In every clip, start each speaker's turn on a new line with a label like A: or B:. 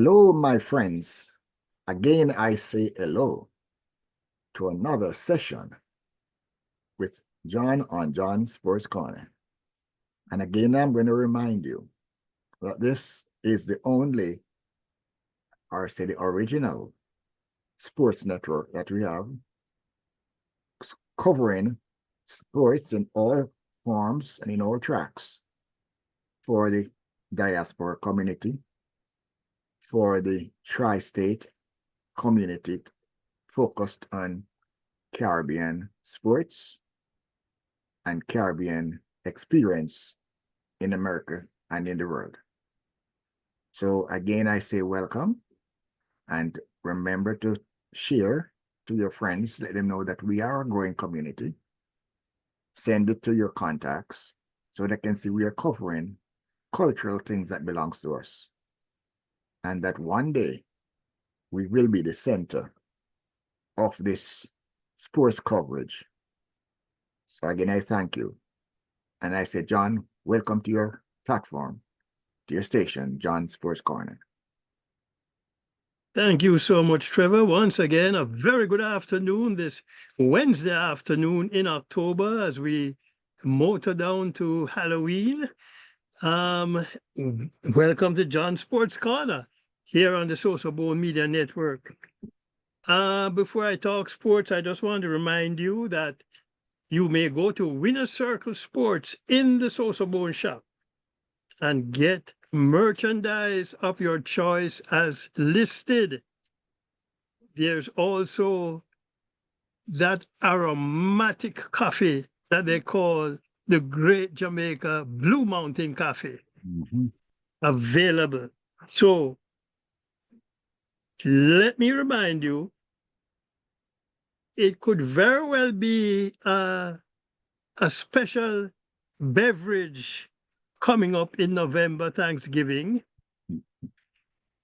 A: Hello, my friends. Again, I say hello to another session with John on John's Sports Corner. And again, I'm going to remind you that this is the only, or say the original, sports network that we have covering sports in all forms and in all tracks for the diaspora community, for the tri-state community focused on Caribbean sports and Caribbean experience in America and in the world. So again, I say welcome, and remember to share to your friends, let them know that we are a growing community. Send it to your contacts so they can see we are covering cultural things that belongs to us. And that one day we will be the center of this sports coverage. So again, I thank you. And I say, John, welcome to your platform, to your station, John's Sports Corner.
B: Thank you so much, Trevor. Once again, a very good afternoon this Wednesday afternoon in October as we motor down to Halloween. Welcome to John's Sports Corner here on the Sosofat Media Network. Before I talk sports, I just want to remind you that you may go to Winner Circle Sports in the Sosofat shop and get merchandise of your choice as listed. There's also that aromatic coffee that they call the Great Jamaica Blue Mountain Coffee available. So let me remind you, it could very well be a special beverage coming up in November, Thanksgiving.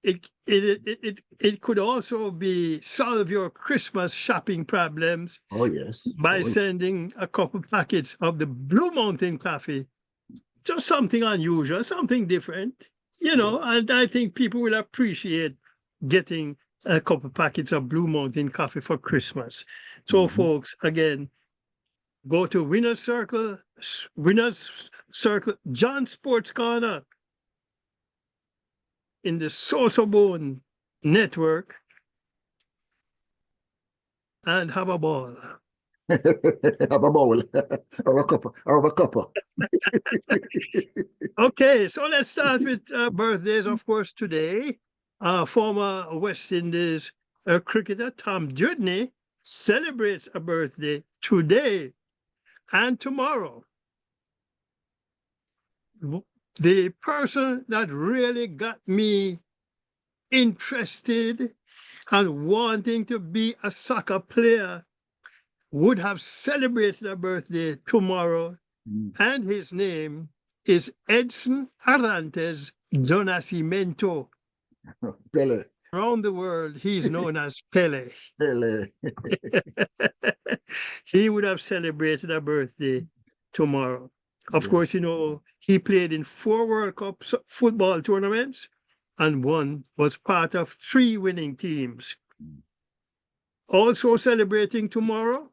B: It could also be solve your Christmas shopping problems.
A: Oh, yes.
B: By sending a couple packets of the Blue Mountain Coffee. Just something unusual, something different, and I think people will appreciate getting a couple packets of Blue Mountain Coffee for Christmas. So folks, again, go to Winner's Circle, John Sports Corner in the Sosofat network and have a ball.
A: Have a bowl or a cuppa.
B: Okay, so let's start with birthdays, of course, today. Former West Indies cricketer Tom Dewdney celebrates a birthday today and tomorrow. The person that really got me interested and wanting to be a soccer player would have celebrated a birthday tomorrow, and his name is Edson Arantes do Nascimento.
A: Pele.
B: Around the world, he's known as Pele.
A: Pele.
B: He would have celebrated a birthday tomorrow. Of course, he played in 4 World Cup football tournaments and was part of 3 winning teams. Also celebrating tomorrow,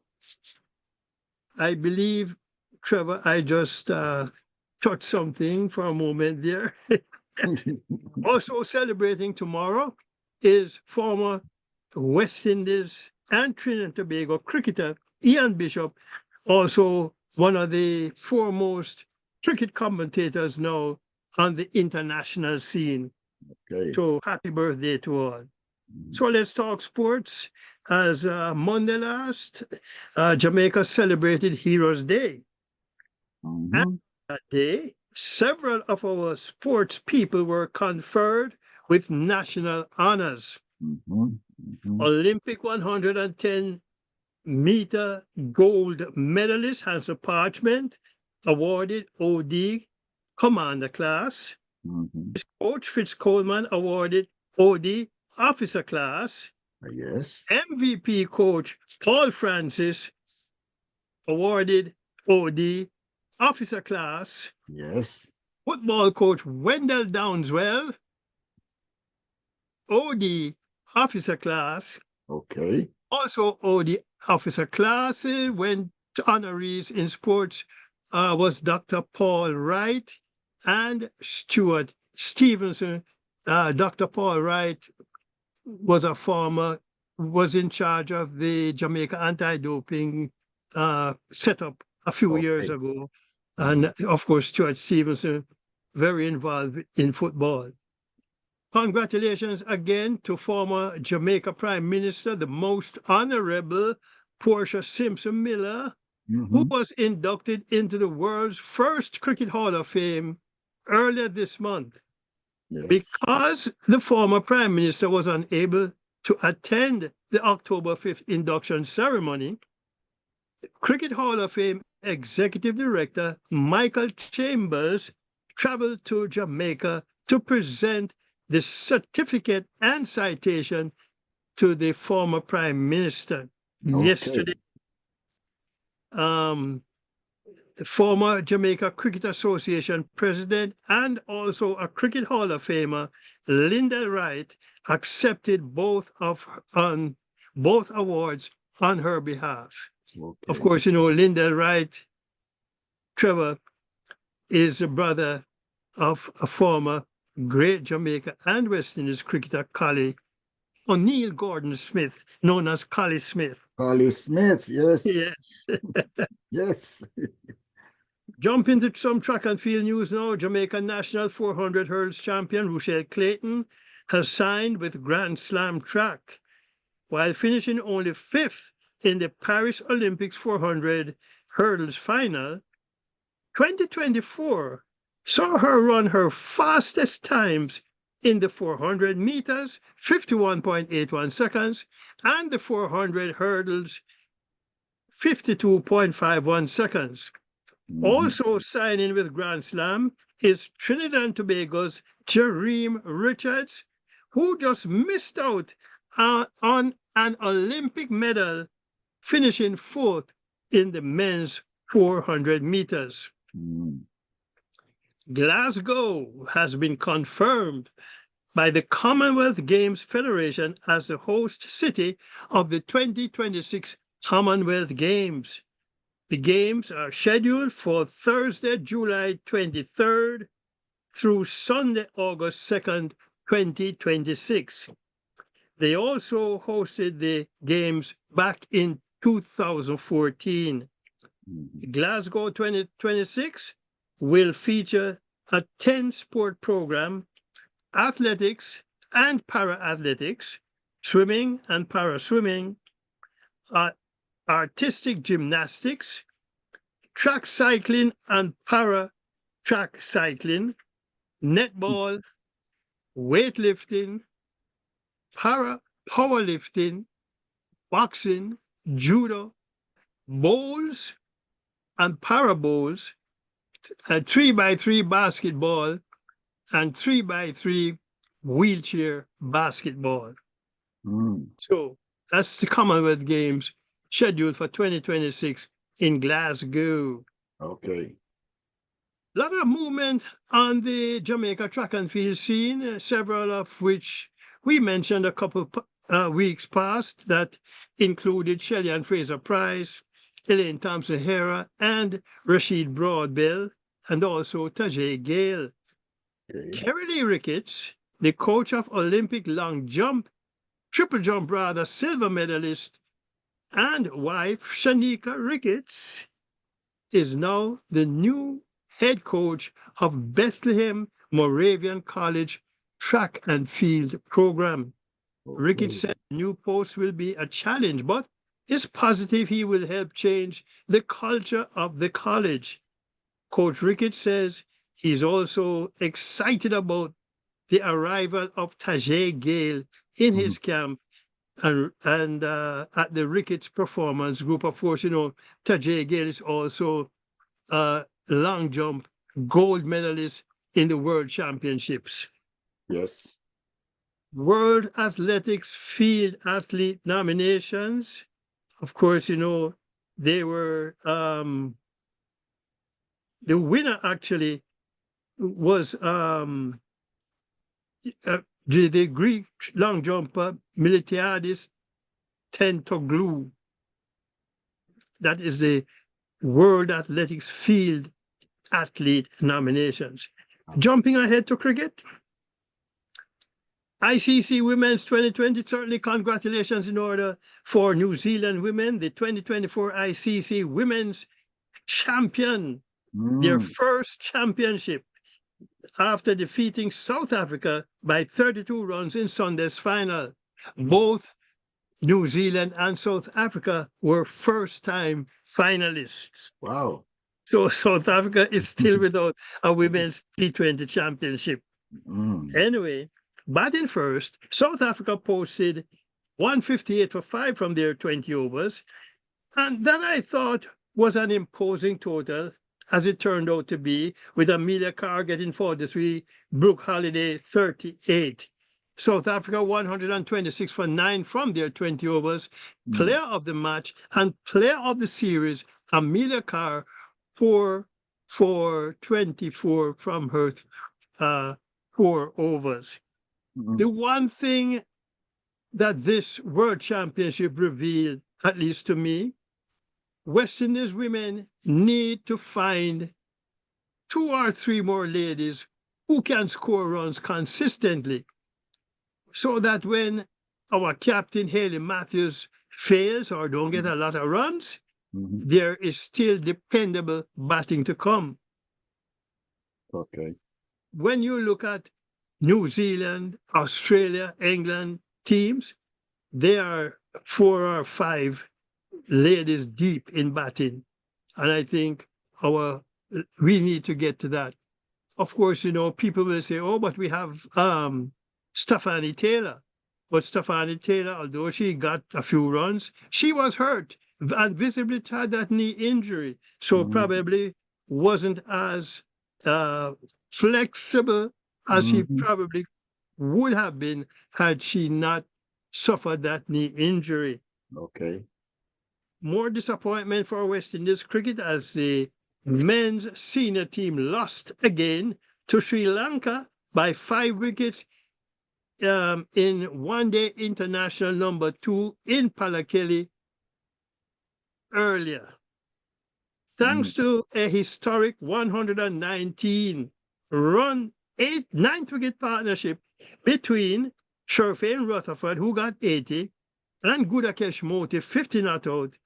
B: I believe, Trevor, I just touched something for a moment there. Also celebrating tomorrow is former West Indies and Trinidad and Tobago cricketer Ian Bishop, also one of the foremost cricket commentators now on the international scene.
A: Okay.
B: So happy birthday to all. So let's talk sports. As Monday last, Jamaica celebrated Heroes Day. And that day, several of our sports people were conferred with national honors. Olympic 110-meter gold medalist Hansel Parchment awarded OD Commander Class. Coach Fitz Coleman awarded OD Officer Class.
A: Yes.
B: MVP coach Paul Francis awarded OD Officer Class.
A: Yes.
B: Football coach Wendell Downswell OD officer class.
A: Okay.
B: Also, OD officer class went to honorees in sports was Dr. Paul Wright and Stuart Stevenson. Dr. Paul Wright was in charge of the Jamaica anti-doping setup a few years
A: Okay.
B: ago. And of course, Stuart Stevenson, very involved in football. Congratulations again to former Jamaica Prime Minister, the Most Honorable Portia Simpson Miller, who
A: Mm-hmm.
B: was inducted into the world's first Cricket Hall of Fame earlier this month.
A: Yes.
B: Because the former Prime Minister was unable to attend the October 5th induction ceremony, Cricket Hall of Fame Executive Director Michael Chambers traveled to Jamaica to present the certificate and citation to the former Prime Minister.
A: Okay.
B: Yesterday, the former Jamaica Cricket Association president and also a Cricket Hall of Famer, Linda Wright, accepted both awards on her behalf. Of
A: Okay.
B: course, Linda Wright, Trevor, is the brother of a former great Jamaica and West Indies cricketer, Collie O'Neill Gordon Smith, known as Collie Smith.
A: Carly Smith, yes.
B: Yes.
A: Yes.
B: Jump into some track and field news now. Jamaica national 400 hurls champion Rochelle Clayton has signed with Grand Slam Track, while finishing only 5th in the Paris Olympics 400 hurdles final. 2024 saw her run her fastest times in the 400 meters, 51.81 seconds, and the 400 hurdles, 52.51 seconds.
A: Mhm.
B: Also signing with Grand Slam is Trinidad and Tobago's Jareem Richards, who just missed out on an Olympic medal, finishing 4th in the men's 400 meters.
A: Mm.
B: Glasgow has been confirmed by the Commonwealth Games Federation as the host city of the 2026 Commonwealth Games. The games are scheduled for Thursday, July 23rd through Sunday, August 2nd, 2026. They also hosted the games back in 2014.
A: Mhm.
B: Glasgow 2026 will feature a 10-sport program: athletics and para-athletics, swimming and para-swimming, artistic gymnastics, track cycling and para-track cycling, netball, weightlifting, powerlifting, boxing, judo, bowls and para bowls, 3x3 basketball, and 3x3 wheelchair basketball.
A: Mm.
B: So that's the Commonwealth Games scheduled for 2026 in Glasgow.
A: Okay.
B: A lot of movement on the Jamaica track and field scene, several of which we mentioned a couple weeks past, that included Shelley and Fraser Price, Elaine Thompson-Hera, and Rashid Broadbell, and also Tajay Gale.
A: Okay.
B: Kerry Lee Ricketts, the coach of Olympic long jump, triple jump rather, silver medalist, and wife Shanika Ricketts, is now the new head coach of Bethlehem Moravian College track and field program. Ricketts
A: Okay.
B: said the new post will be a challenge, but is positive he will help change the culture of the college. Coach Ricketts says he's also excited about the arrival of Tajay Gale in
A: Mhm.
B: his camp and at the Ricketts Performance Group. Of course, Tajay Gale is also a long jump gold medalist in the World Championships.
A: Yes.
B: World Athletics Field Athlete nominations. Of course, they were the winner actually was the Greek long jumper Miltiadis Tentoglou. That is the World Athletics Field Athlete nominations. Jumping ahead to cricket, ICC Women's 2020, certainly congratulations in order for New Zealand women, the 2024 ICC Women's Champion, their first championship after defeating South Africa by 32 runs in Sunday's final. Both New Zealand and South Africa were first-time finalists.
A: Wow.
B: So South Africa is still without a women's T20 championship. Anyway, batting first, South Africa posted 158 for 5 from their 20 overs. And that I thought was an imposing total, as it turned out to be, with Amelia Carr getting 43, Brooke Holiday 38. South Africa 126 for 9 from their 20 overs. Player of the match and player of the series, Amelia Carr, 4 for 24 from her 4 overs. The one thing that this World Championship revealed, at least to me, West Indies women need to find 2 or 3 more ladies who can score runs consistently, so that when our captain Haley Matthews fails or don't get a lot of runs, there is still dependable batting to come.
A: Okay.
B: When you look at New Zealand, Australia, England teams, they are 4 or 5 ladies deep in batting. And I think we need to get to that. Of course, people will say, oh, but we have Stephanie Taylor. But Stephanie Taylor, although she got a few runs, she was hurt and visibly had that knee injury. So probably wasn't as flexible as she probably would have been had she not suffered that knee injury.
A: Okay.
B: More disappointment for West Indies cricket as the men's senior team lost again to Sri Lanka by 5 wickets in one-day international number 2 in Pallekele earlier. Thanks to a historic 119-run 9th wicket partnership between Sherfane Rutherford, who got 80, and Gudakesh Moti, 50 not out,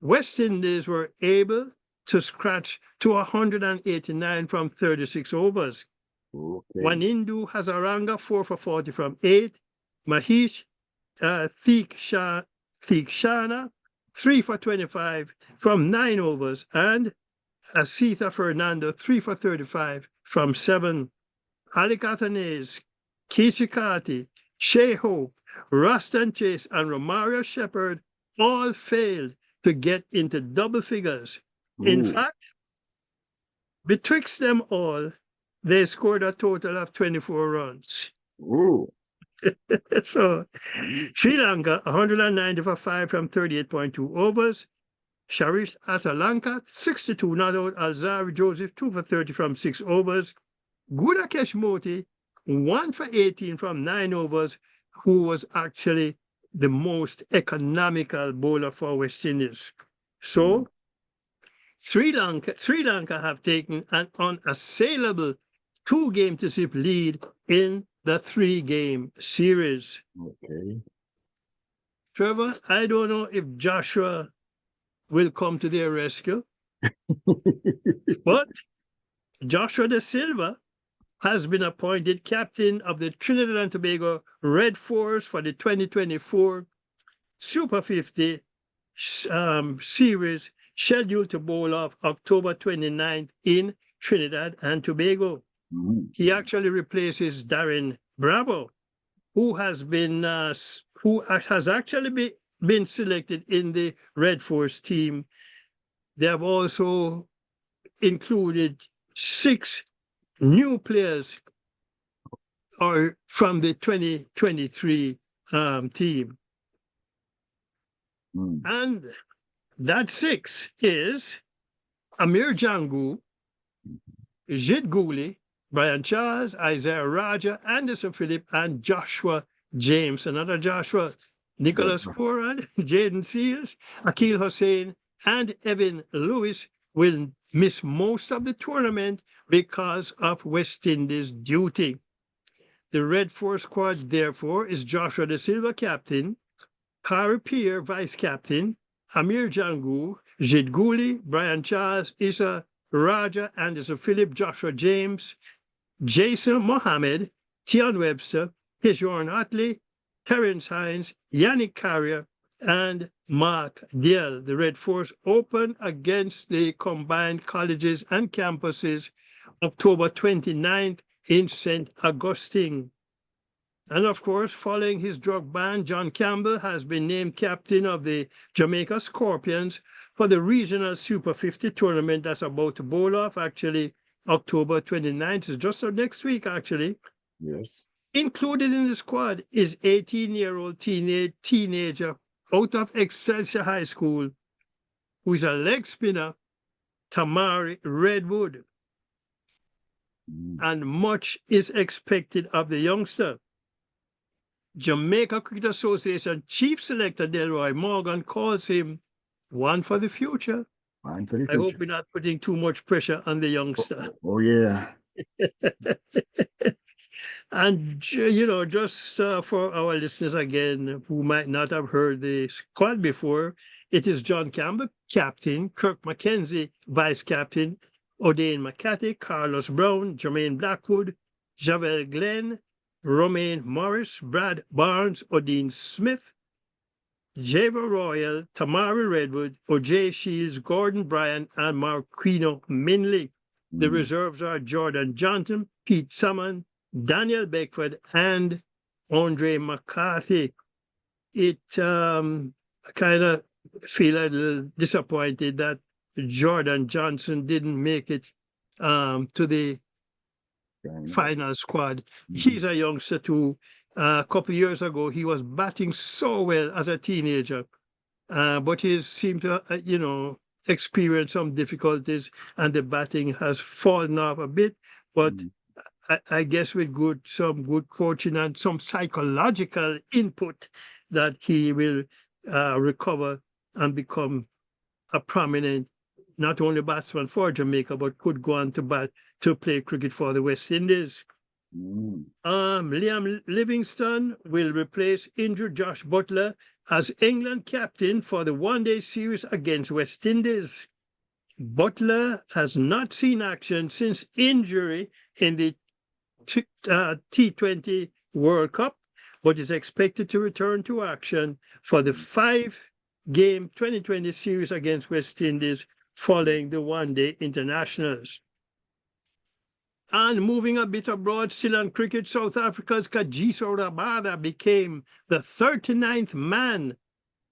B: West Indies were able to scratch to 189 from 36 overs.
A: Okay.
B: Wanindu Hazaranga, 4 for 40 from 8. Mahesh Theekshana, 3 for 25 from 9 overs. And Asitha Fernando, 3 for 35 from 7. Ali Kathanese, Kichikati, Shea Hope, Ruston Chase, and Romario Shepherd all failed to get into double figures. In fact, betwixt them all, they scored a total of 24 runs. So, Sri Lanka, 190 for 5 from 38.2 overs. Sharish Atalanka, 62 not out. Alzari Joseph, 2 for 30 from 6 overs. Gudakesh Moti, 1 for 18 from 9 overs, who was actually the most economical bowler for West Indies. So, Sri Lanka have taken an unassailable 2-game-to-zip lead in the 3-game series.
A: Okay.
B: Trevor, I don't know if Joshua will come to their rescue, but Joshua De Silva has been appointed captain of the Trinidad and Tobago Red Force for the 2024 Super 50 series, scheduled to bowl off October 29th in Trinidad and Tobago. He actually replaces Darren Bravo, who has actually been selected in the Red Force team. They have also included 6 new players from the 2023 team. And that 6 is Amir Jangu, Jit Gooley, Brian Charles, Isaiah Raja, Anderson Phillip, and Joshua James. Another Joshua,
A: Good.
B: Nicholas Moran, Jaden Seals, Akil Hussein, and Evan Lewis will miss most of the tournament because of West Indies duty. The Red Force squad, therefore, is Joshua De Silva, captain, Harry Pierre, vice captain, Amir Jangu, Jid Gouli, Brian Charles, Issa Raja, Anderson Phillip, Joshua James, Jason Mohammed, Tion Webster, Hishorn Utley, Terence Hines, Yannick Carrier, and Mark Diel. The Red Force open against the combined colleges and campuses October 29th in St. Augustine. And of course, following his drug ban, John Campbell has been named captain of the Jamaica Scorpions for the regional Super 50 tournament that's about to bowl off, actually, October 29th. It's just next week, actually.
A: Yes.
B: Included in the squad is 18-year-old teenager out of Excelsior High School, who is a leg spinner, Tamari Redwood. And much is expected of the youngster. Jamaica Cricket Association Chief Selector Delroy Morgan calls him one for the future.
A: One for the
B: I
A: future.
B: hope we're not putting too much pressure on the youngster.
A: Oh yeah.
B: And, you know, just for our listeners again who might not have heard the squad before, it is John Campbell, captain, Kirk McKenzie, vice captain, O'Dane McCarthy, Carlos Brown, Jermaine Blackwood, Javel Glenn, Romaine Morris, Brad Barnes, Odin Smith, Java Royal, Tamari Redwood, O.J. Shields, Gordon Bryan, and Marquino Minley. The reserves are Jordan Johnson, Pete Salmon, Daniel Beckford, and Andre McCarthy. It kind of feel a little disappointed that Jordan Johnson didn't make it to the final squad. He's a youngster too. A couple of years ago, he was batting so well as a teenager, but he seemed to, experience some difficulties, and the batting has fallen off a bit. But I guess with some good coaching and some psychological input, that he will recover and become a prominent, not only batsman for Jamaica, but could go on to play cricket for the West Indies. Liam Livingston will replace injured Josh Butler as England captain for the one-day series against West Indies. Butler has not seen action since injury in the T20 World Cup, but is expected to return to action for the 5-game 2020 series against West Indies following the one-day internationals. And moving a bit abroad, still on cricket, South Africa's Kagiso Rabada became the 39th man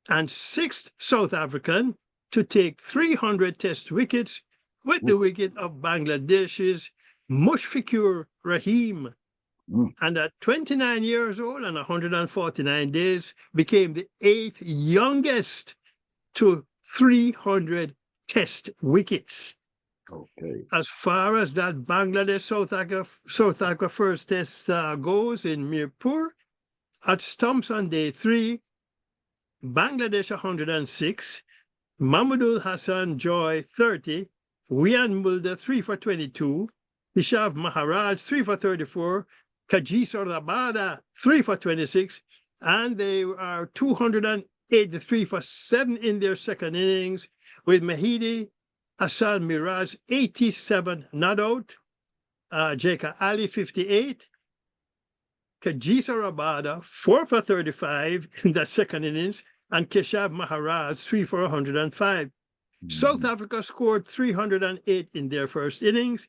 B: and 6th South African to take 300 test wickets with the wicket of Bangladesh's Mushfiqur Rahim. And at 29 years old and 149 days, became the 8th youngest to 300 test wickets.
A: Okay.
B: As far as that Bangladesh South Africa first test goes in Mirpur, at stumps on day 3, Bangladesh 106, Mahmudul Hassan Joy 30, Wian Mulder 3 for 22, Hishav Maharaj 3 for 34, Kagiso Rabada 3 for 26, and they are 283 for 7 in their second innings, with Mahidi Hassan Miraj 87 not out, Jeka Ali 58, Kagiso Rabada 4 for 35 in the second innings, and Keshav Maharaj 3 for 105. South Africa scored 308 in their first innings.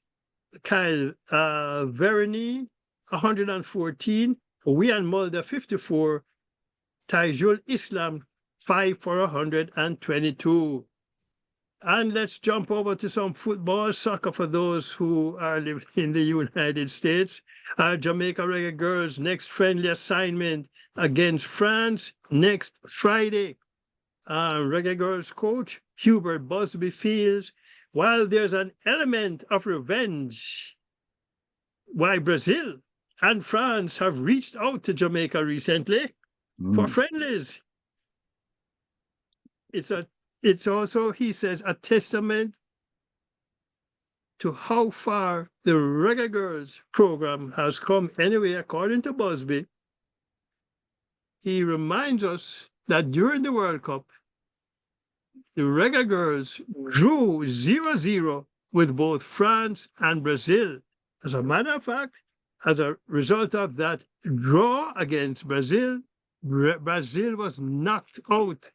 B: Kyle Verny 114, Wian Mulder 54, Taijul Islam 5 for 122. And let's jump over to some football, soccer for those who are living in the United States. Jamaica Reggae Girls' next friendly assignment against France next Friday. Reggae Girls coach Hubert Busby feels, while there's an element of revenge why Brazil and France have reached out to Jamaica recently for friendlies. It's also, he says, a testament to how far the Reggae Girls program has come. Anyway, according to Busby, he reminds us that during the World Cup, the Reggae Girls drew 0-0 with both France and Brazil. As a matter of fact, as a result of that draw against Brazil, Brazil was knocked out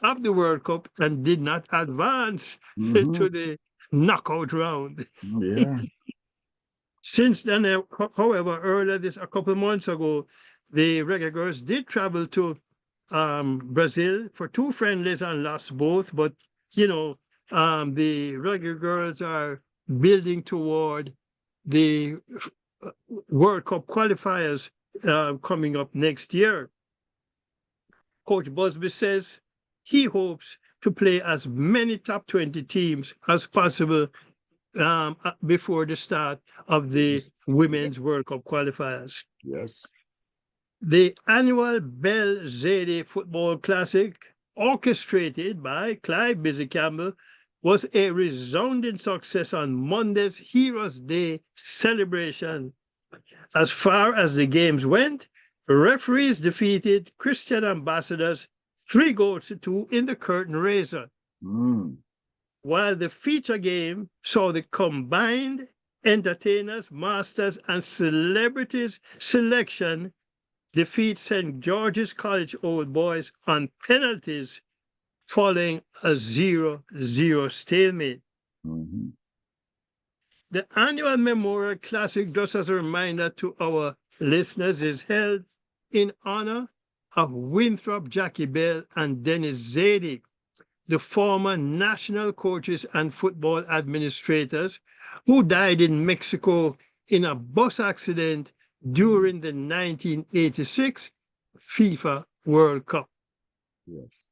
B: of the World Cup and did not advance to the knockout round.
A: Yeah.
B: Since then, however, earlier a couple of months ago, the Reggae Girls did travel to Brazil for 2 friendlies and lost both. But, the Reggae Girls are building toward the World Cup qualifiers coming up next year. Coach Busby says he hopes to play as many top 20 teams as possible before the start of the Women's World Cup qualifiers.
A: Yes.
B: The annual Bell Zadie Football Classic, orchestrated by Clive Busy Campbell, was a resounding success on Monday's Heroes Day celebration. As far as the games went, referees defeated Christian Ambassadors 3-2 in the curtain raiser. While the feature game saw the combined entertainers, masters, and celebrities selection defeat St. George's College Old Boys on penalties following a 0-0 stalemate. The annual Memorial Classic, just as a reminder to our listeners, is held in honor of Winthrop Jackie Bell and Dennis Zadie, the former national coaches and football administrators who died in Mexico in a bus accident during the 1986 FIFA World Cup.
A: Yes.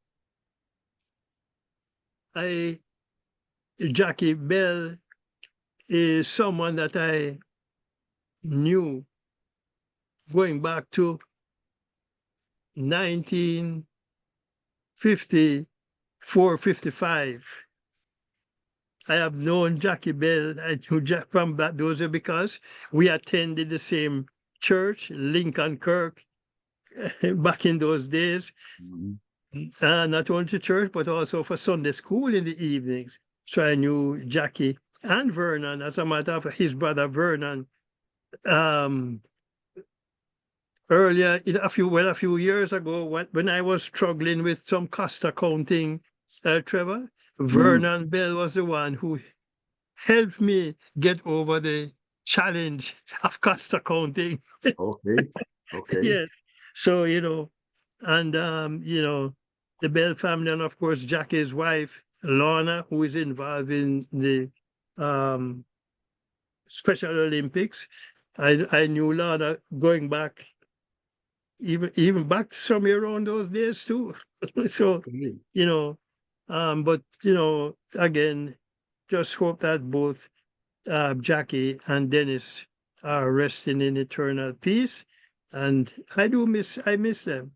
B: Jackie Bell is someone that I knew going back to 1954-55. I have known Jackie Bell. I knew Jack from back those days because we attended the same church, Lincoln Kirk, back in those days. Not only to church, but also for Sunday school in the evenings. So I knew Jackie and Vernon. As a matter of fact, his brother Vernon, earlier, a few years ago, when I was struggling with some cost accounting, Trevor, Vernon Bell was the one who helped me get over the challenge of cost accounting.
A: Okay.
B: Yes. So, and, the Bell family, and of course, Jackie's wife, Lorna, who is involved in the Special Olympics. I knew Lorna going back, even back somewhere around those days too. So, but, again, just hope that both Jackie and Dennis are resting in eternal peace. And I miss them.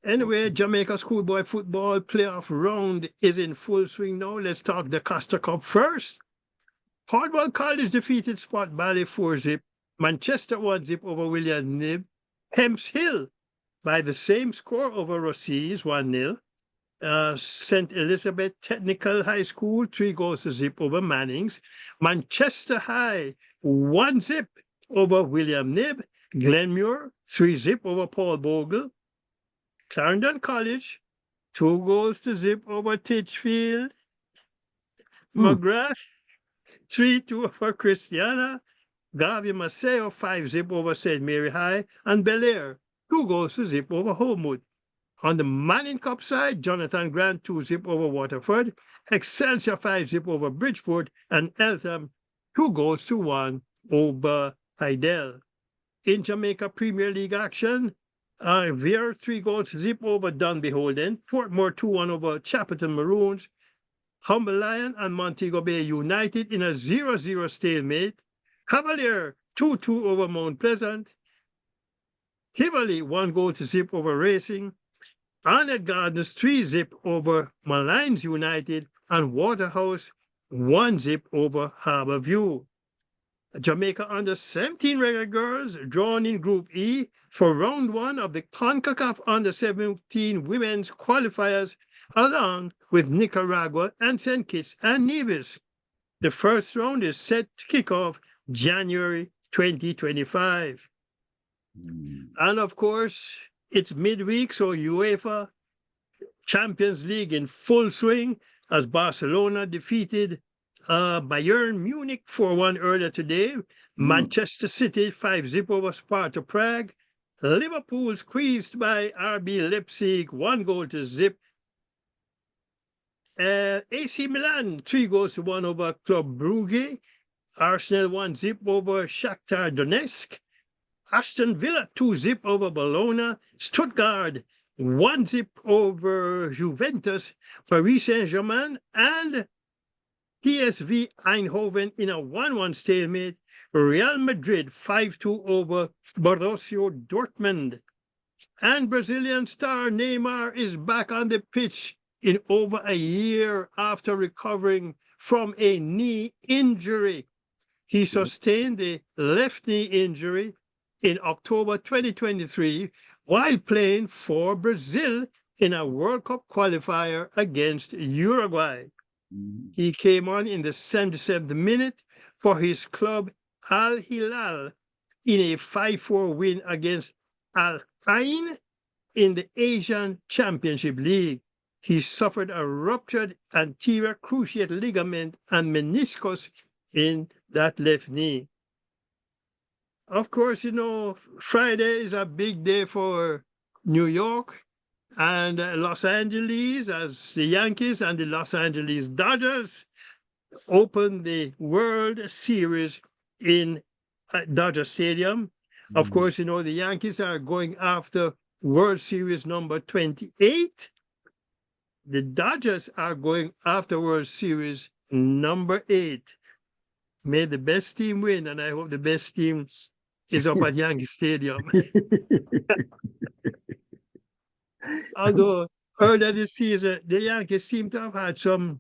B: Anyway, Jamaica schoolboy football playoff round is in full swing now. Let's talk the Costa Cup first. Hardwell College defeated Spot Valley 4-0. Manchester 1-0 over William Nib. Hemps Hill by the same score over Rossies 1-0. St. Elizabeth Technical High School 3-0 over Mannings. Manchester High 1-0 over William Nib. Glenmuir 3-0 over Paul Bogle. Clarendon College 2-0 over Titchfield. McGrath 3-2 over Christiana. Garvey Maceo 5-0 over St. Mary High. And Bel-Air 2-0 over Homewood. On the Manning Cup side, Jonathan Grant 2-0 over Waterford. Excelsior 5-0 over Bridgeport. And Eltham 2-1 over Hydel. In Jamaica Premier League action, Veer 3-0 over Dunby Holden. Portmore 2-1 over Chapelton Maroons. Humble Lion and Montego Bay United in a 0-0 stalemate. Cavalier 2-2 over Mount Pleasant. Tivoli 1-0 over Racing. Arnett Gardens 3-0 over Malines United. And Waterhouse 1-0 over Harbourview. Jamaica under-17 regular girls drawn in Group E for round 1 of the CONCACAF under-17 women's qualifiers, along with Nicaragua and St. Kitts and Nevis. The first round is set to kick off January 2025. And of course, it's midweek, so UEFA Champions League in full swing as Barcelona defeated Bayern Munich 4-1 earlier today. Manchester City 5-0 over Sparta Prague. Liverpool squeezed by RB Leipzig 1-0. AC Milan 3-1 over Club Brugge. Arsenal 1-0 over Shakhtar Donetsk. Aston Villa 2-0 over Bologna. Stuttgart 1-0 over Juventus. Paris Saint-Germain and PSV Eindhoven in a 1-1 stalemate. Real Madrid 5-2 over Borussia Dortmund. And Brazilian star Neymar is back on the pitch in over a year after recovering from a knee injury. He sustained the left knee injury in October 2023 while playing for Brazil in a World Cup qualifier against Uruguay. He came on in the 77th minute for his club Al Hilal in a 5-4 win against Al Ain in the Asian Championship League. He suffered a ruptured anterior cruciate ligament and meniscus in that left knee. Of course, you know, Friday is a big day for New York and Los Angeles, as the Yankees and the Los Angeles Dodgers open the World Series in Dodger Stadium. Of course, you know, the Yankees are going after World Series number 28. The Dodgers are going after World Series number 8. May the best team win, and I hope the best team is up at Yankee Stadium. Although earlier this season, the Yankees seem to have had some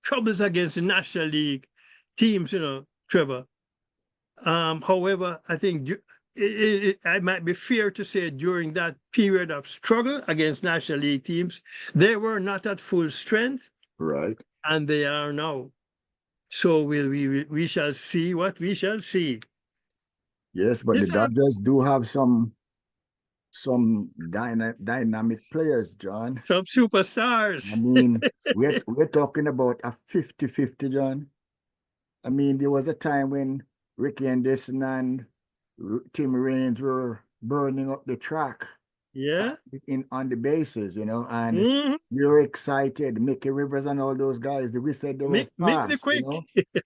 B: troubles against the National League teams, you know, Trevor. However, I think it might be fair to say during that period of struggle against National League teams, they were not at full strength.
A: Right.
B: And they are now. So we shall see what we shall see.
A: Yes, but the Dodgers do have some dynamic players, John.
B: Some superstars.
A: I mean, we're talking about a 50-50, John. I mean, there was a time when Ricky Anderson and Tim Raines were burning up the track.
B: Yeah.
A: On the bases, you know, and you're excited. Mickey Rivers and all those guys, we said they were fast,
B: the quick.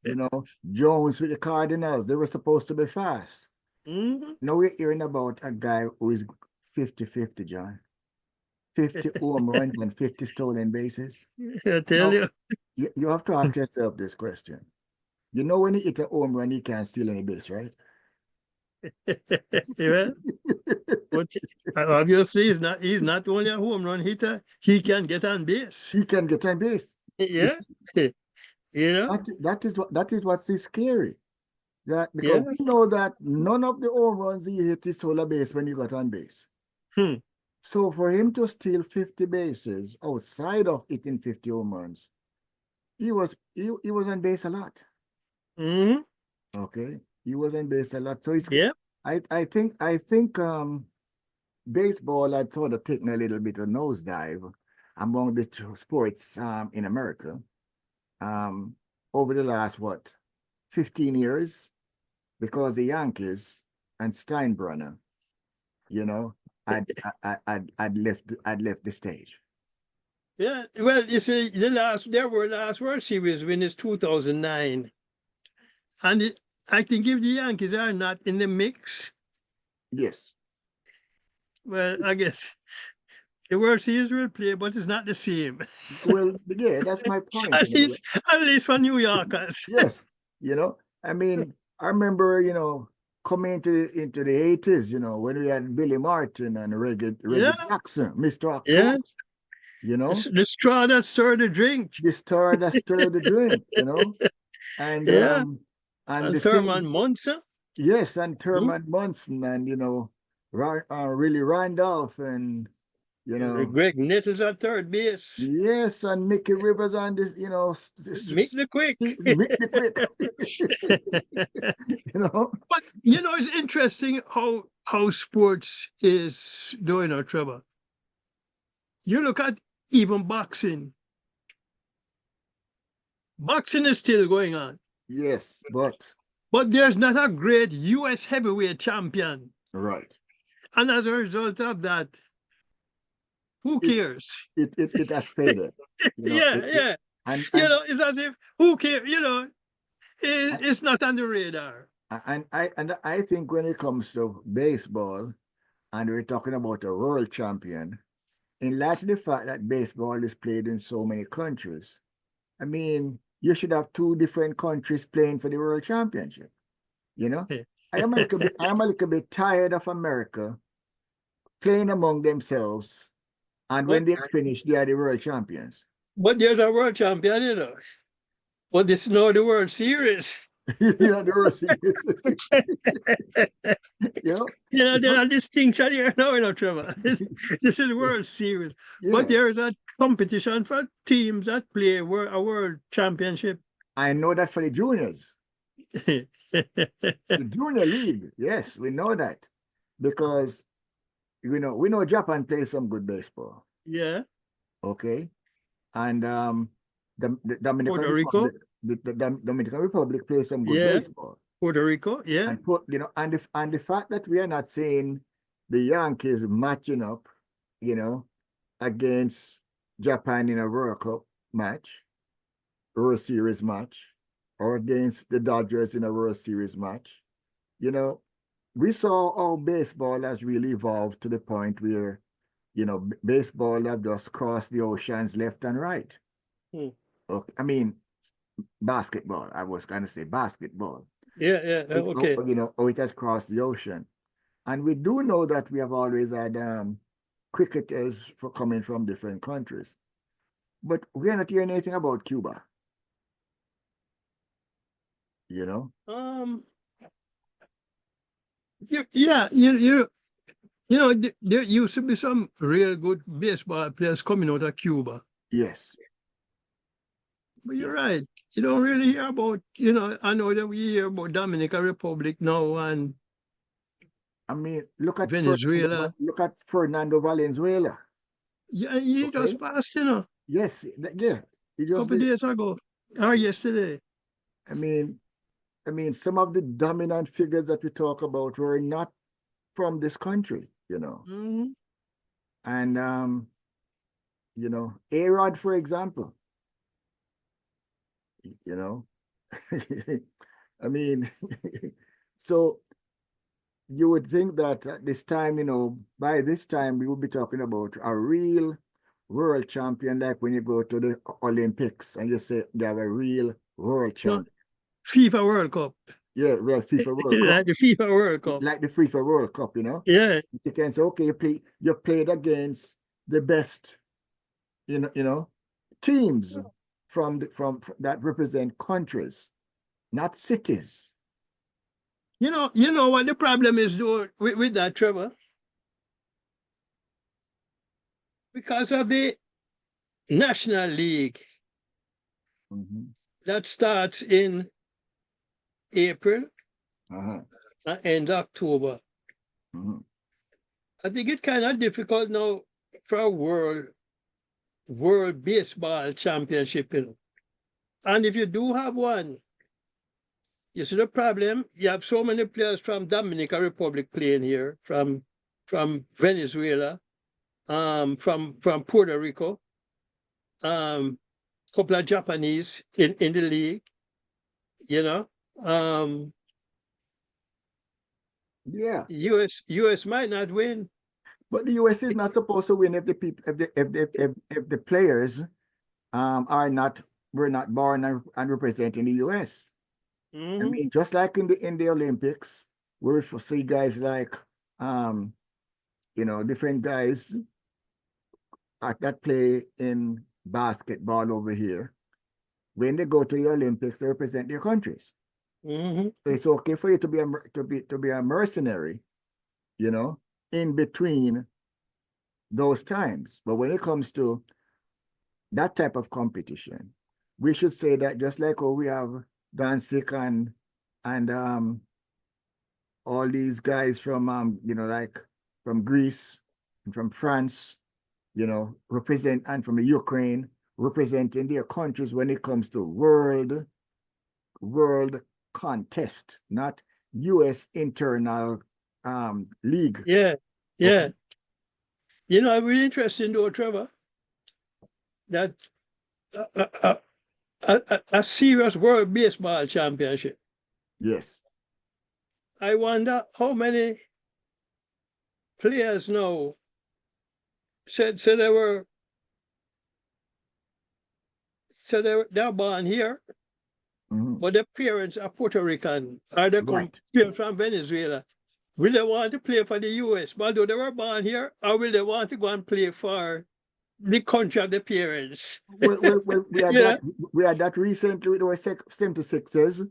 A: you know, Jones with the Cardinals, they were supposed to be fast. Now we're hearing about a guy who is 50-50, John. 50 home runs and 50 stolen bases.
B: I tell you.
A: You have to ask yourself this question. You know, when he hit a home run, he can't steal any base, right?
B: Yeah. But obviously he's not only a home run hitter, he can get on base.
A: He can get on base.
B: Yeah. You know?
A: That is what's scary. Because we know that none of the home runs he hit is stole a base when he got on base. So for him to steal 50 bases outside of hitting 50 home runs, he was on base a lot. Okay. He was on base a lot. So it's I think baseball had sort of taken a little bit of nosedive among the sports in America over the last 15 years, because the Yankees and Steinbrenner, you know, had left the stage.
B: Yeah, well, you see, their last World Series win is 2009, and I think if the Yankees are not in the mix,
A: yes,
B: well, I guess the World Series will play, but it's not the same.
A: Well, yeah, that's my point.
B: at least for New Yorkers.
A: Yes, you know, I mean, I remember, coming into the 80s, when we had Billy Martin and Reggie
B: Yeah,
A: Jackson, Mr.
B: yeah.
A: October, you know,
B: The straw that stirred the drink.
A: the star that stirred the drink, and
B: Yeah.
A: and
B: And
A: the
B: Thurman
A: things,
B: Munson.
A: yes, and
B: Hmm?
A: Thurman Munson and really Randolph and
B: Greg Nettles at third base.
A: yes, and Mickey Rivers on this,
B: Make the quick.
A: Mick the Quick, you know.
B: But it's interesting how sports is doing our trouble. You look at even boxing. Boxing is still going on,
A: Yes, but
B: but there's not a great U.S. heavyweight champion.
A: right.
B: And as a result of that, who
A: It
B: cares?
A: it has faded,
B: Yeah, yeah.
A: and
B: It's as if who cares? It's not on the radar.
A: I think when it comes to baseball, and we're talking about a world champion, in light of the fact that baseball is played in so many countries, I mean, you should have two different countries playing for the world championship. You know, I am a little bit tired of America playing among themselves, and when
B: but
A: they finish, they are the world champions.
B: but there's a world champion. But it's not the World Series.
A: Yeah, the World Series. you know, you
B: There's
A: know,
B: a distinction here. No, Trevor. This is World Series. But
A: yeah.
B: there is a competition for teams that play a world championship.
A: I know that for the juniors, the junior league. Yes, we know that because we know Japan plays some good baseball.
B: Yeah.
A: Okay, and the Dominican
B: Puerto Rico.
A: Republic, the Dominican Republic plays some good
B: Yeah.
A: baseball.
B: Puerto Rico. Yeah.
A: And and the fact that we are not seeing the Yankees matching up, against Japan in a World Cup match, World Series match, or against the Dodgers in a World Series match, you know, we saw how baseball has really evolved to the point where, baseball have just crossed the oceans left and right.
B: Hmm.
A: Okay, I mean, basketball. I was going to say basketball.
B: Yeah. Yeah. Okay.
A: It has crossed the ocean. And we do know that we have always had cricketers for coming from different countries. But we're not hearing anything about Cuba, you know?
B: Um. Yeah. There used to be some real good baseball players coming out of Cuba.
A: Yes.
B: But you're
A: Yeah.
B: right. You don't really hear about, I know that we hear about Dominican Republic now and
A: I mean, look at
B: Venezuela.
A: Fernando Valenzuela.
B: Yeah, he
A: Okay.
B: just passed,
A: Yes, yeah. He
B: a
A: just
B: couple
A: did.
B: days ago or yesterday.
A: I mean, some of the dominant figures that we talk about were not from this country.
B: Mhm.
A: And A-Rod, for example, you know. I mean, so you would think that at this time, by this time, we would be talking about a real world champion, like when you go to the Olympics and you say they have a real world
B: No,
A: champion.
B: FIFA World Cup.
A: Yeah, well, FIFA World Cup,
B: Like the FIFA World Cup.
A: like the FIFA World Cup.
B: Yeah.
A: You can say, okay, you played against the best, teams from that represent countries, not cities.
B: You know what the problem is though with that, Trevor? Because of the National League
A: Mhm.
B: that starts in April
A: Uh-huh.
B: and ends October.
A: Mhm.
B: I think it's kind of difficult now for a world baseball championship. And if you do have one, you see the problem, you have so many players from Dominican Republic playing here, from Venezuela, from Puerto Rico, couple of Japanese in the league, you know. Um,
A: Yeah,
B: US might not win.
A: but the US is not supposed to win if the people if the players are not were not born and representing the US. I mean, just like in the Olympics, where we see guys like different guys that play in basketball over here. When they go to the Olympics, they represent their countries.
B: Mm-hmm.
A: So it's okay for you to be a mercenary, in between those times. But when it comes to that type of competition, we should say that just like we have Dansik and all these guys from like from Greece and from France, represent, and from the Ukraine, representing their countries when it comes to world contest, not US internal league.
B: Yeah, yeah.
A: Okay.
B: I'm really interested though, Trevor, that a serious world baseball championship.
A: Yes.
B: I wonder how many players now said they're born here, but their parents are Puerto Rican, or they come
A: Right.
B: from Venezuela. Will they want to play for the US, although they were born here, or will they want to go and play for the country of the parents?
A: Well,
B: Yeah.
A: we had that recently with our 76ers,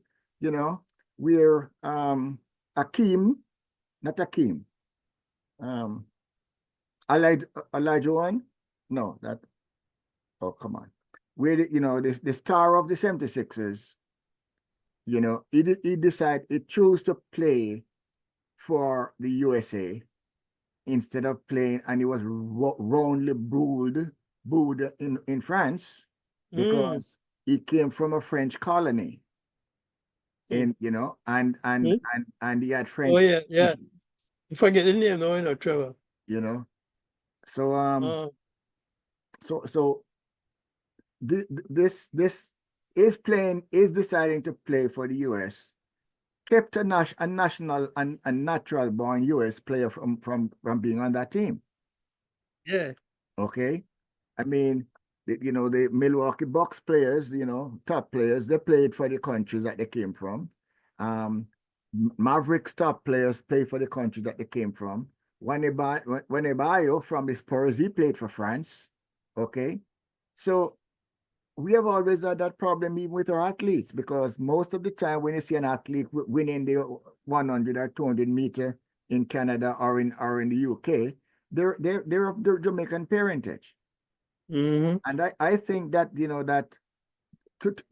A: where Akeem, not Akeem, um Elijah one, no, that, oh come on. Where the star of the 76ers, he decided, he chose to play for the USA instead of playing, and he was roundly booed in France
B: Mm.
A: because he came from a French colony,
B: Mm.
A: and
B: Mm.
A: and he had
B: Oh
A: French
B: yeah, yeah.
A: citizenship,
B: You forget the name now, Trevor.
A: you know. So
B: Uh,
A: so this is deciding to play for the US, kept a national and natural born US player from being on that team.
B: yeah.
A: Okay. I mean, the Milwaukee Bucks players, top players, they played for the countries that they came from. Mavericks top players play for the countries that they came from. When from the Spurs, he played for France. Okay. So we have always had that problem even with our athletes, because most of the time when you see an athlete winning the 100 or 200 meter in Canada or in the UK, they're of the Jamaican parentage.
B: Mm-hmm.
A: And I think that, that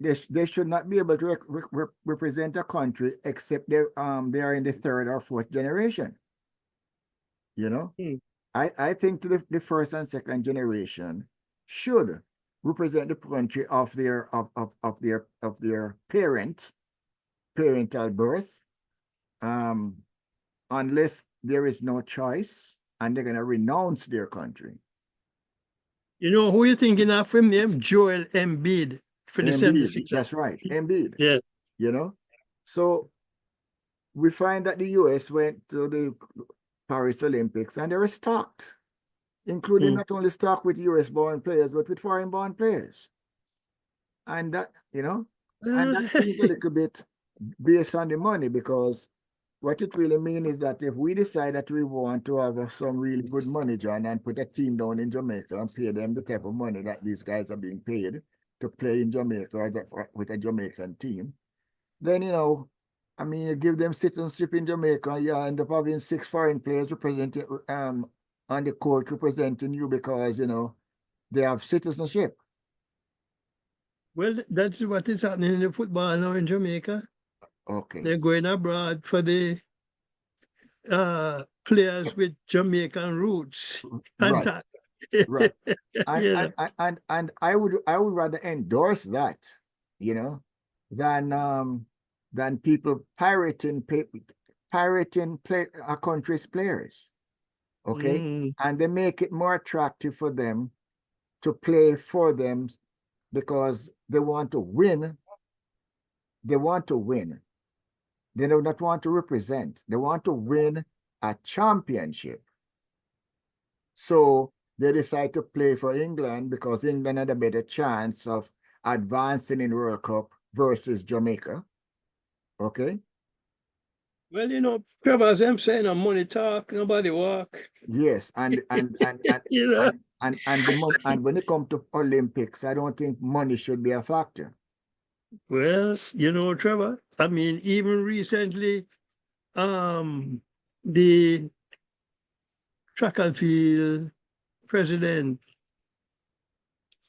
A: they should not be able to represent a country except they are in the third or fourth generation. You know,
B: Mm.
A: I think the first and second generation should represent the country of their parental birth, um, unless there is no choice and they're gonna renounce their country.
B: Who you thinking of him name? Joel Embiid for the
A: Embiid,
B: 76ers.
A: that's right, Embiid.
B: Yeah.
A: You know, so we find that the US went to the Paris Olympics and they were stocked, including
B: Mm.
A: not only stocked with US born players, but with foreign born players. And that seems a little bit based on the money, because what it really means is that if we decide that we want to have some really good money, John, and put a team down in Jamaica and pay them the type of money that these guys are being paid to play in Jamaica with a Jamaican team, then, I mean, you give them citizenship in Jamaica, you end up having 6 foreign players representing on the court representing you because, they have citizenship.
B: Well, that's what is happening in the football now in Jamaica.
A: Okay.
B: They're going abroad for the players with Jamaican roots. And
A: Right.
B: that,
A: Right. And
B: you
A: and
B: know.
A: and I would rather endorse that, you know, than people pirating a country's players. Okay.
B: Mm.
A: And they make it more attractive for them to play for them because they want to win. They want to win. They do not want to represent. They want to win a championship. So they decide to play for England because England had a better chance of advancing in World Cup versus Jamaica. Okay.
B: Well, Trevor, as I'm saying, money talk, nobody walk.
A: Yes,
B: You know.
A: and the money, and when it comes to Olympics, I don't think money should be a factor.
B: Well, Trevor, I mean, even recently, the track and field president,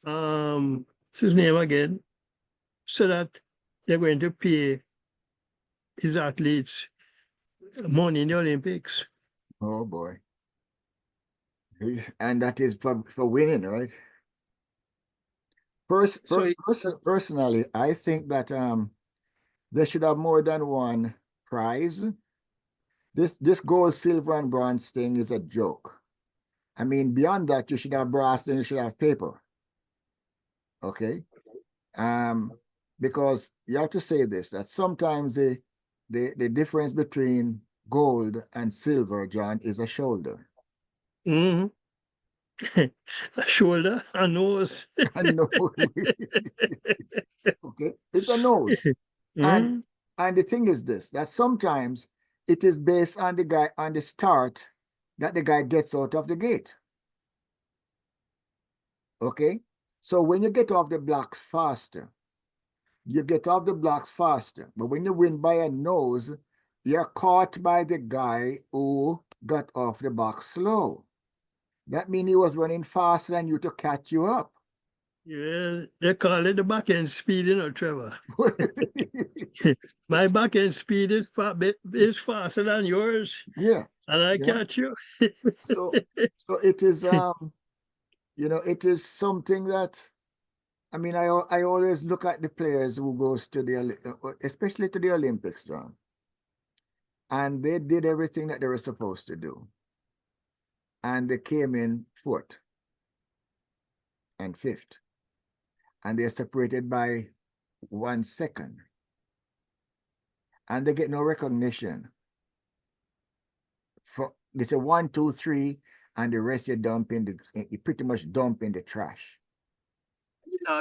B: what's his name again, said that they're going to pay his athletes money in the Olympics.
A: Oh boy. And that is for winning, right?
B: So,
A: Personally, I think that they should have more than one prize. This gold, silver, and bronze thing is a joke. I mean, beyond that, you should have brass, then you should have paper. Okay. Um, because you have to say this, that sometimes the difference between gold and silver, John, is a shoulder.
B: a shoulder, a nose.
A: A nose. Okay. It's a nose. And
B: Mhm.
A: and the thing is this, that sometimes it is based on the guy on the start that the guy gets out of the gate. Okay. So when you get off the blocks faster, you get off the blocks faster. But when you win by a nose, you're caught by the guy who got off the box slow. That means he was running faster than you to catch you up.
B: Yeah, they call it the back end speed, Trevor. My back end speed is faster than yours,
A: Yeah.
B: and I
A: Yeah.
B: catch you.
A: So it is it is something that I mean I always look at the players who goes to especially to the Olympics, John. And they did everything that they were supposed to do. And they came in fourth and fifth. And they're separated by 1 second. And they get no recognition. They say 1, 2, 3, and the rest you pretty much dump in the trash.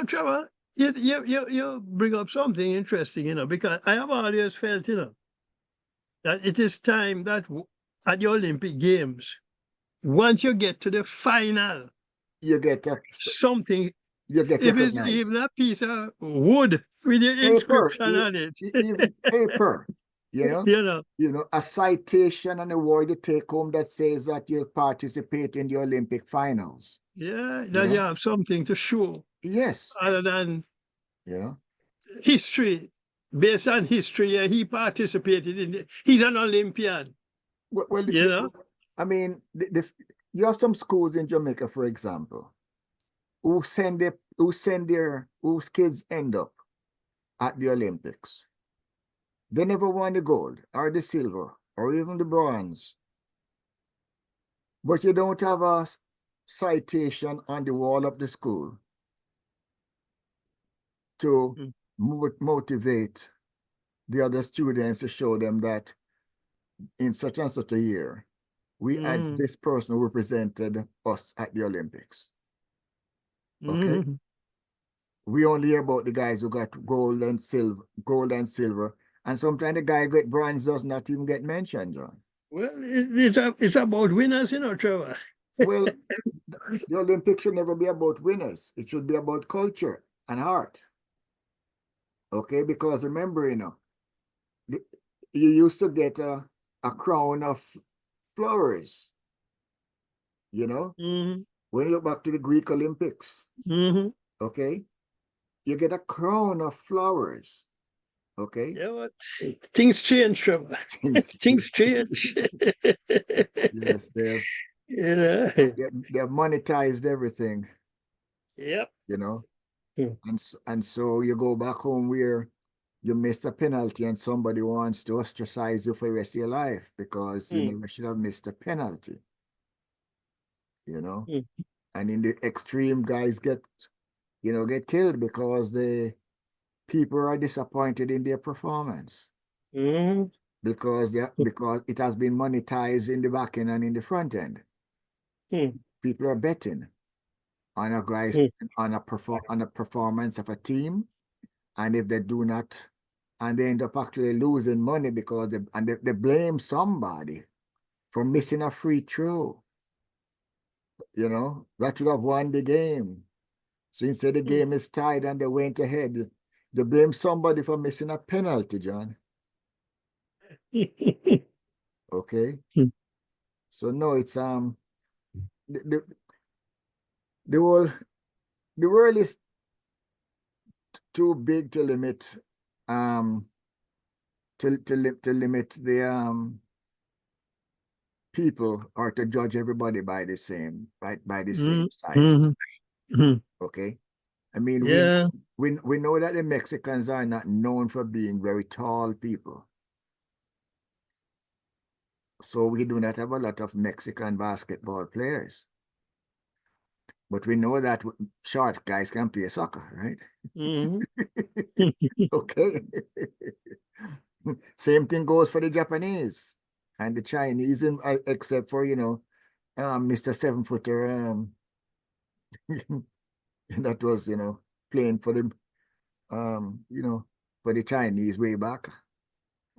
B: Trevor, you bring up something interesting, because I have always felt, that it is time that at the Olympic Games, once you get to the final,
A: You get
B: something,
A: you get
B: if it's
A: recognized.
B: even a piece of wood with the
A: Paper,
B: inscription on it,
A: even paper, you know,
B: you know.
A: a citation and award you take home that says that you participate in the Olympic finals.
B: Yeah,
A: You
B: that you
A: know?
B: have something to show
A: Yes.
B: other than
A: You know.
B: history. Based on history, yeah, he participated he's an Olympian,
A: Well,
B: you know.
A: I mean, you have some schools in Jamaica, for example, whose kids end up at the Olympics. They never won the gold or the silver or even the bronze. But you don't have a citation on the wall of the school to motivate the other students to show them that in such and such a year, we had this person who represented us at the Olympics. Okay. We only hear about the guys who got gold and silver. And sometimes the guy get bronze does not even get mentioned, John.
B: Well, it's about winners, Trevor.
A: Well, the Olympics should never be about winners. It should be about culture and art. Okay, because remember, you used to get a crown of flowers,
B: Mm-hmm.
A: when you look back to the Greek Olympics,
B: Mm-hmm.
A: okay, you get a crown of flowers, okay?
B: Yeah, but things change, Trevor. Things change.
A: Yes,
B: You know.
A: they've monetized everything,
B: Yep. Hmm.
A: and so you go back home where you missed a penalty and somebody wants to ostracize you for the rest of your life because you never should have missed a penalty,
B: Hmm.
A: and in the extreme, guys get killed because the people are disappointed in their performance
B: Mm-hmm.
A: because it has been monetized in the back end and in the front end.
B: Hmm.
A: People are betting on a guys
B: Hmm.
A: on a performance of a team, and if they do not and they end up actually losing money because they blame somebody for missing a free throw. You know, that should have won the game. So instead the game is tied and they went ahead, they blame somebody for missing a penalty, John. Okay. So no, it's the, the whole the world is too big to limit to limit the people or to judge everybody by the same side. Okay. I mean,
B: Yeah.
A: we know that the Mexicans are not known for being very tall people. So we do not have a lot of Mexican basketball players. But we know that short guys can play soccer, right? Okay. Same thing goes for the Japanese and the Chinese, except for, Mr. 7-footer that was, playing for them, for the Chinese way back.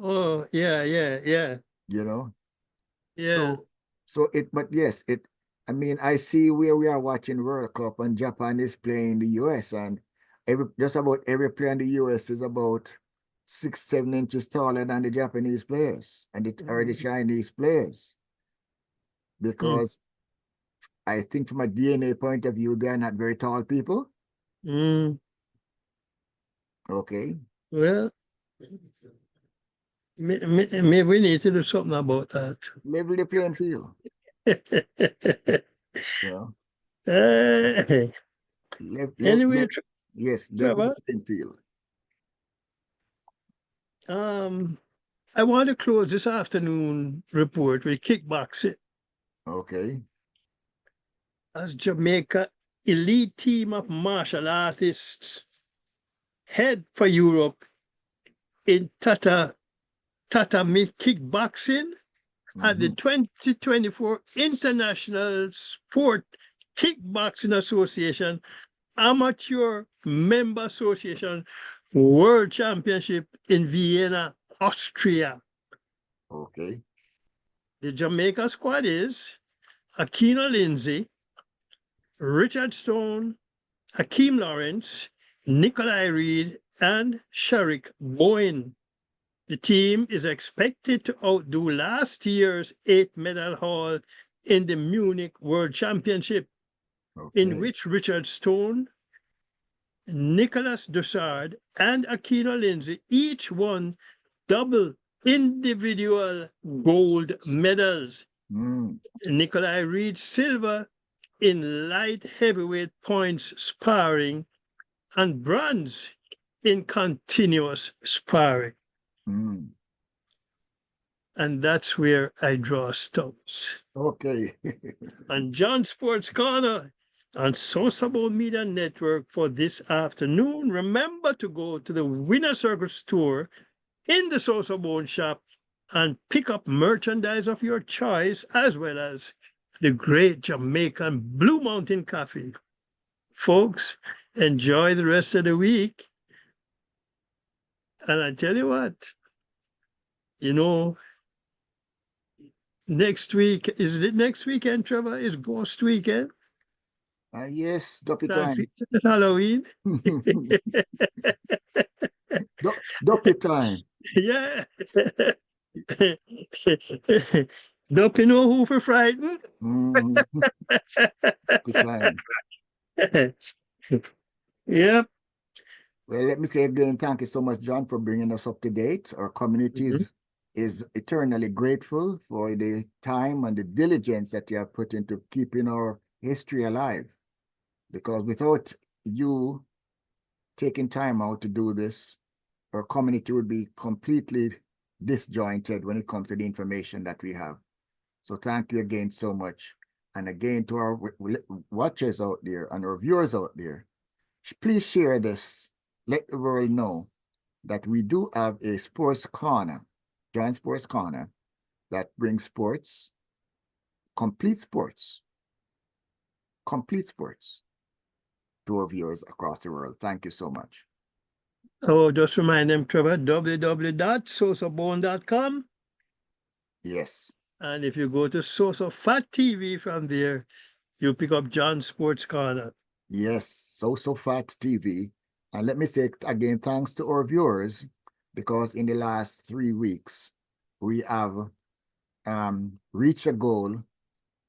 B: Oh, yeah.
A: You know.
B: Yeah.
A: But yes, I mean, I see where we are watching World Cup and Japan is playing the US, and just about every player in the US is about 6, 7 inches taller than the Japanese players and the Chinese players. Because I think from a DNA point of view, they are not very tall people. Okay.
B: Well, maybe we need to do something about that.
A: Level the playing field. Yeah.
B: Anyway,
A: yes, level
B: Trevor,
A: the playing field.
B: I want to close this afternoon report with kickboxing.
A: Okay.
B: As Jamaica elite team of martial artists head for Europe in tatami kickboxing at the 2024 International Sport Kickboxing Association Amateur Member Association World Championship in Vienna, Austria.
A: Okay.
B: The Jamaica squad is Akina Lindsay, Richard Stone, Hakeem Lawrence, Nikolai Reed, and Sharik Boyne. The team is expected to outdo last year's 8-medal haul in the Munich World Championship, in which Richard Stone, Nicholas Dussard, and Akina Lindsay each won double individual gold medals. Nikolai Reed silver in light heavyweight points sparring and bronze in continuous sparring. And that's where I draw stops.
A: Okay.
B: And John Sports Corner on Sosofat Media Network for this afternoon. Remember to go to the Winner Circle store in the Sosofat shop and pick up merchandise of your choice, as well as the great Jamaican Blue Mountain Coffee. Folks, enjoy the rest of the week. And I tell you what, next week, is it next weekend, Trevor? Is Ghost Weekend?
A: Yes, Duppy time.
B: It's Halloween.
A: Duppy time.
B: Yeah. Duppy know who for frightened?
A: Duppy time.
B: Yep.
A: Well, let me say again, thank you so much, John, for bringing us up to date. Our communities is eternally grateful for the time and the diligence that you have put into keeping our history alive. Because without you taking time out to do this, our community would be completely disjointed when it comes to the information that we have. So thank you again so much. And again, to our watchers out there and our viewers out there, please share this. Let the world know that we do have a sports corner, Giant Sports Corner, that brings sports, complete sports to our viewers across the world. Thank you so much.
B: Oh, just remind them, Trevor, www.sosabone.com.
A: Yes.
B: And if you go to Sosofat TV from there, you pick up John's Sports Corner.
A: Yes, Sosofat TV. And let me say again, thanks to our viewers, because in the last 3 weeks, we have reached a goal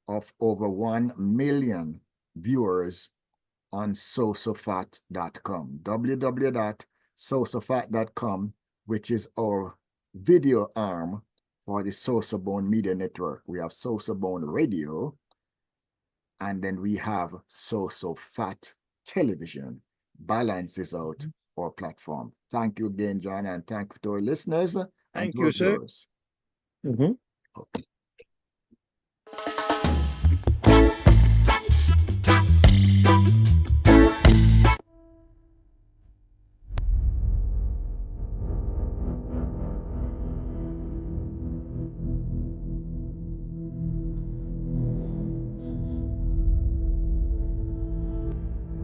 A: of over 1 million viewers on sosofat.com, www.sosofat.com, which is our video arm for the Sosabone Media Network. We have Sosabone Radio, and then we have Sosofat Television. Balances out our platform. Thank you again, John, and thank you to our listeners and
B: Thank
A: to
B: you,
A: our
B: sir.
A: viewers.
B: Mhm.
A: Okay.